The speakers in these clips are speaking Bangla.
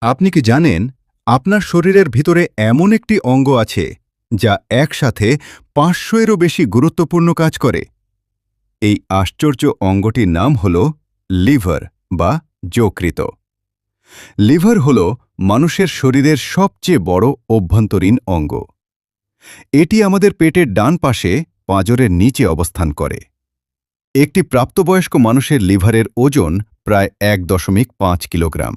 আপনি কি জানেন আপনার শরীরের ভিতরে এমন একটি অঙ্গ আছে যা একসাথে ৫০০-এরও বেশি গুরুত্বপূর্ণ কাজ করে? এই আশ্চর্য অঙ্গটির নাম হল লিভার বা যকৃৎ। লিভার হল মানুষের শরীরের সবচেয়ে বড় অভ্যন্তরীণ অঙ্গ। এটি আমাদের পেটের ডান পাশে পাঁজরের নিচে অবস্থান করে। একটি প্রাপ্তবয়স্ক মানুষের লিভারের ওজন প্রায় ১.৫ কিলোগ্রাম।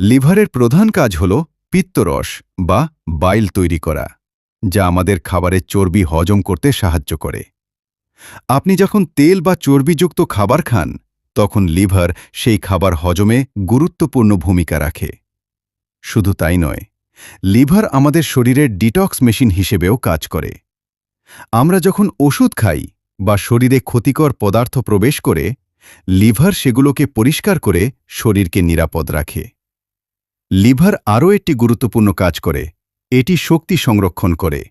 লিভারের প্রধান কাজ হল পিত্তরস বা বাইল তৈরি করা, যা আমাদের খাবারের চর্বি হজম করতে সাহায্য করে। আপনি যখন তেল বা চর্বিযুক্ত খাবার খান, তখন লিভার সেই খাবার হজমে গুরুত্বপূর্ণ ভূমিকা রাখে। শুধু তাই নয়, লিভার আমাদের শরীরের ডিটক্স মেশিন হিসেবেও কাজ করে। আমরা যখন ওষুধ খাই বা শরীরে ক্ষতিকর পদার্থ প্রবেশ করে, লিভার সেগুলোকে পরিষ্কার করে শরীরকে নিরাপদ রাখে। লিভার আরও একটি গুরুত্বপূর্ণ কাজ করে, এটি শক্তি সংরক্ষণ করে।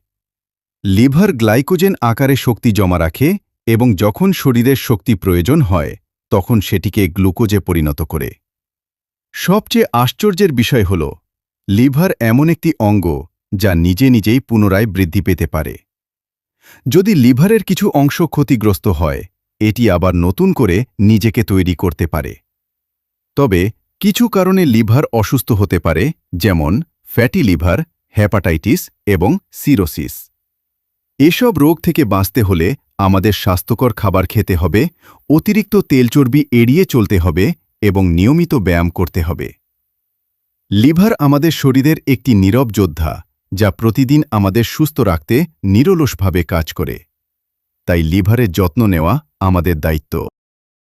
লিভার গ্লাইকোজেন আকারে শক্তি জমা রাখে এবং যখন শরীরের শক্তি প্রয়োজন হয়, তখন সেটিকে গ্লুকোজে পরিণত করে। সবচেয়ে আশ্চর্যের বিষয় হল, লিভার এমন একটি অঙ্গ যা নিজে নিজেই পুনরায় বৃদ্ধি পেতে পারে। যদি লিভারের কিছু অংশ ক্ষতিগ্রস্ত হয়, এটি আবার নতুন করে নিজেকে তৈরি করতে পারে। তবে কিছু কারণে লিভার অসুস্থ হতে পারে, যেমন ফ্যাটি লিভার, হেপাটাইটিস এবং সিরোসিস। এসব রোগ থেকে বাঁচতে হলে আমাদের স্বাস্থ্যকর খাবার খেতে হবে, অতিরিক্ত তেল চর্বি এড়িয়ে চলতে হবে এবং নিয়মিত ব্যায়াম করতে হবে। লিভার আমাদের শরীরের একটি নীরব যোদ্ধা, যা প্রতিদিন আমাদের সুস্থ রাখতে নিরলসভাবে কাজ করে। তাই লিভারের যত্ন নেওয়া আমাদের দায়িত্ব।